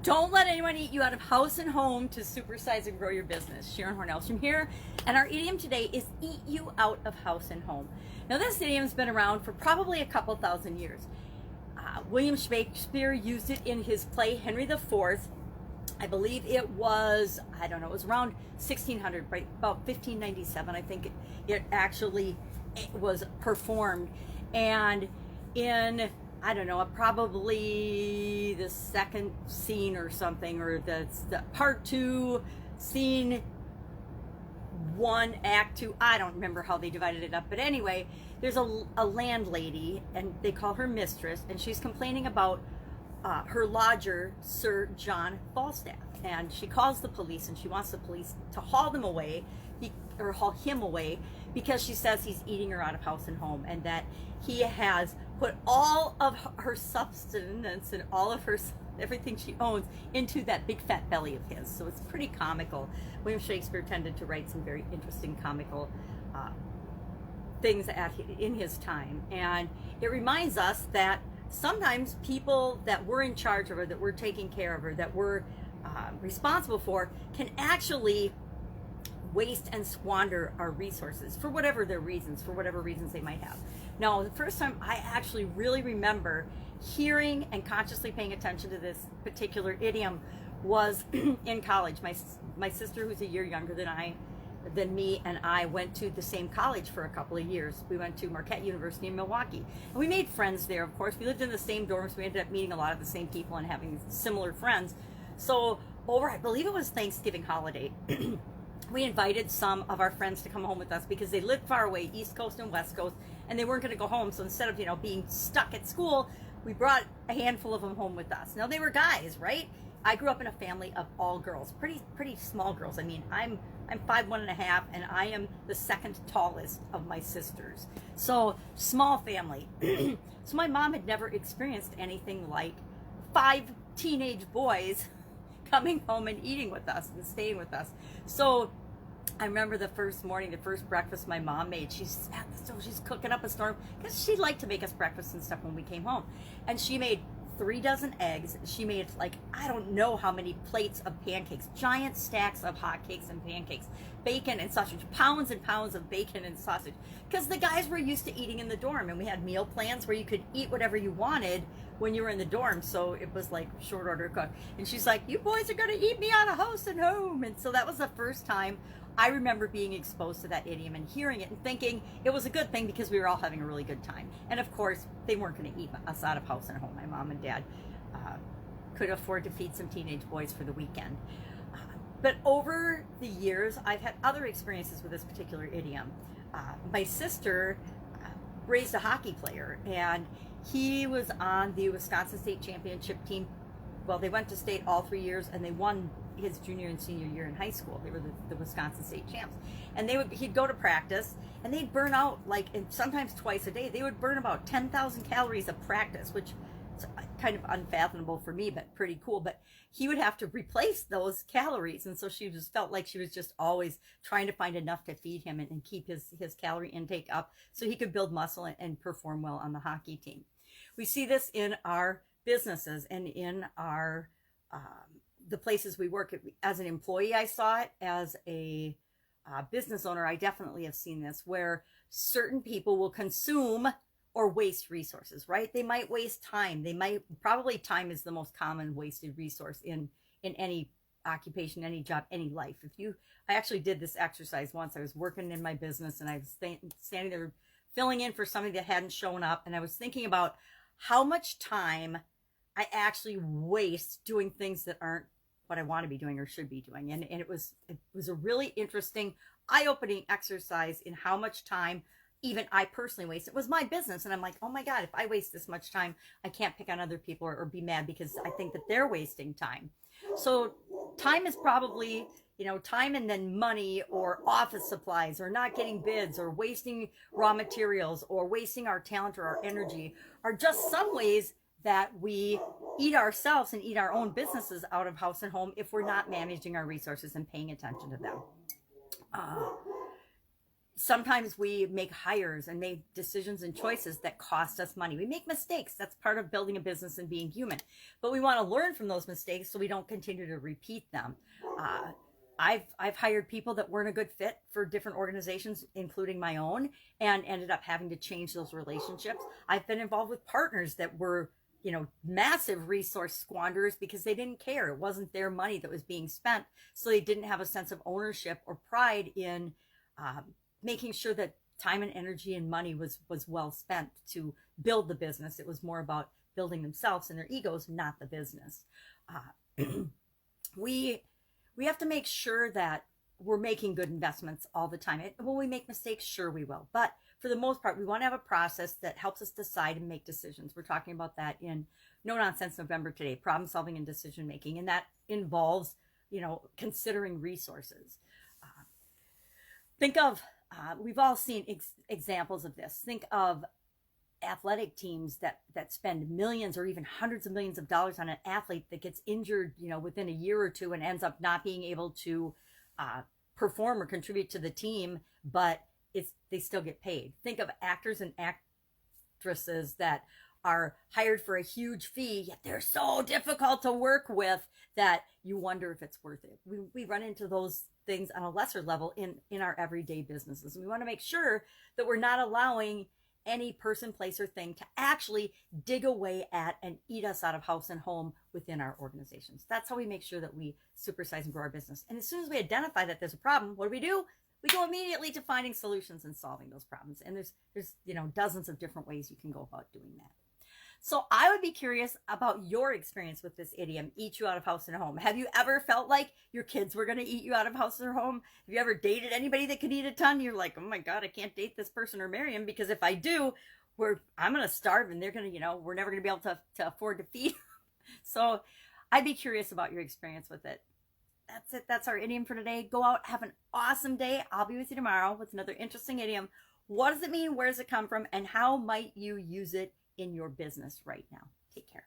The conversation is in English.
Don't let anyone eat you out of house and home to supersize and grow your business. Sharon Horne-Ellstrom here, and our idiom today is eat you out of house and home. Now this idiom's been around for probably a couple thousand years. William Shakespeare used it in his play Henry IV. I believe it was, it was around 1600, right, about 1597, I think it actually was performed. And in, probably the second scene or something, or the part 2, scene 1, act 2, I don't remember how they divided it up, but anyway, there's a landlady, and they call her mistress, and she's complaining about her lodger, Sir John Falstaff, and she calls the police, and she wants the police to haul him away because she says he's eating her out of house and home, and that he has put all of her substance and all of her everything she owns into that big fat belly of his. So it's pretty comical. William Shakespeare tended to write some very interesting comical things in his time, and it reminds us that sometimes people that we're in charge of, or that we're taking care of, or that we're responsible for, can actually waste and squander our resources for whatever their reasons, they might have. Now, the first time I actually really remember hearing and consciously paying attention to this particular idiom was in college. My sister, who's a year younger than me, and I went to the same college for a couple of years. We went to Marquette University in Milwaukee, and we made friends there. Of course, we lived in the same dorms. We ended up meeting a lot of the same people and having similar friends. So over, I believe it was Thanksgiving holiday, we invited some of our friends to come home with us because they lived far away, East Coast and West Coast, and they weren't going to go home. So instead of being stuck at school, we brought a handful of them home with us. Now, they were guys, right? I grew up in a family of all girls, pretty small girls. I mean, I'm 5'1.5", and I am the second tallest of my sisters. So small family. So my mom had never experienced anything like 5 teenage boys coming home and eating with us and staying with us. So I remember the first morning, the first breakfast my mom made, she's at the stove, she's cooking up a storm, because she liked to make us breakfast and stuff when we came home. And she made 3 dozen eggs. She made, I don't know how many plates of pancakes, giant stacks of hotcakes and pancakes, bacon and sausage, pounds and pounds of bacon and sausage, because the guys were used to eating in the dorm, and we had meal plans where you could eat whatever you wanted when you were in the dorm. So it was like short order cook. And she's like, you boys are going to eat me out of house and home. And so that was the first time I remember being exposed to that idiom and hearing it and thinking it was a good thing because we were all having a really good time. And of course, they weren't going to eat us out of house and home. My mom and dad could afford to feed some teenage boys for the weekend. But over the years, I've had other experiences with this particular idiom. My sister raised a hockey player, and he was on the Wisconsin State Championship team. Well, they went to state all 3 years, and they won his junior and senior year in high school. They were the Wisconsin State champs. And he'd go to practice, and they'd burn out, and sometimes twice a day, they would burn about 10,000 calories of practice, which is kind of unfathomable for me, but pretty cool. But he would have to replace those calories, and so she just felt like she was just always trying to find enough to feed him and keep his calorie intake up so he could build muscle and perform well on the hockey team. We see this in our businesses and in our the places we work. As an employee, I saw it. As a business owner, I definitely have seen this, where certain people will consume or waste resources, right? They might waste time. Probably time is the most common wasted resource in any occupation, any job, any life. I actually did this exercise once. I was working in my business, and I was standing there filling in for somebody that hadn't shown up, and I was thinking about how much time I actually waste doing things that aren't what I want to be doing or should be doing. And it was a really interesting, eye-opening exercise in how much time even I personally waste. It was my business, and I'm like, oh my God, if I waste this much time, I can't pick on other people or be mad because I think that they're wasting time. So time is probably, time, and then money or office supplies or not getting bids or wasting raw materials or wasting our talent or our energy are just some ways that we eat ourselves and eat our own businesses out of house and home if we're not managing our resources and paying attention to them. Sometimes we make hires and make decisions and choices that cost us money. We make mistakes. That's part of building a business and being human. But we want to learn from those mistakes so we don't continue to repeat them. I've hired people that weren't a good fit for different organizations, including my own, and ended up having to change those relationships. I've been involved with partners that were, massive resource squanderers because they didn't care. It wasn't their money that was being spent. So they didn't have a sense of ownership or pride in making sure that time and energy and money was well spent to build the business. It was more about building themselves and their egos, not the business. We have to make sure that we're making good investments all the time. Will we make mistakes? Sure, we will. But for the most part, we want to have a process that helps us decide and make decisions. We're talking about that in No Nonsense November today, problem solving and decision making. And that involves, considering resources. Think of, we've all seen examples of this. Think of athletic teams that spend millions or even hundreds of millions of dollars on an athlete that gets injured, within a year or two and ends up not being able to perform or contribute to the team, but they still get paid. Think of actors and actresses that are hired for a huge fee, yet they're so difficult to work with that you wonder if it's worth it. We run into those things on a lesser level in our everyday businesses. And we want to make sure that we're not allowing any person, place, or thing to actually dig away at and eat us out of house and home within our organizations. That's how we make sure that we supersize and grow our business. And as soon as we identify that there's a problem, what do? We go immediately to finding solutions and solving those problems. And there's dozens of different ways you can go about doing that. So I would be curious about your experience with this idiom, eat you out of house and home. Have you ever felt like your kids were going to eat you out of house or home? Have you ever dated anybody that could eat a ton? You're like, oh my God, I can't date this person or marry him because if I do, I'm going to starve and they're going to, we're never going to be able to afford to feed. So I'd be curious about your experience with it. That's it. That's our idiom for today. Go out, have an awesome day. I'll be with you tomorrow with another interesting idiom. What does it mean? Where does it come from? And how might you use it in your business right now? Take care.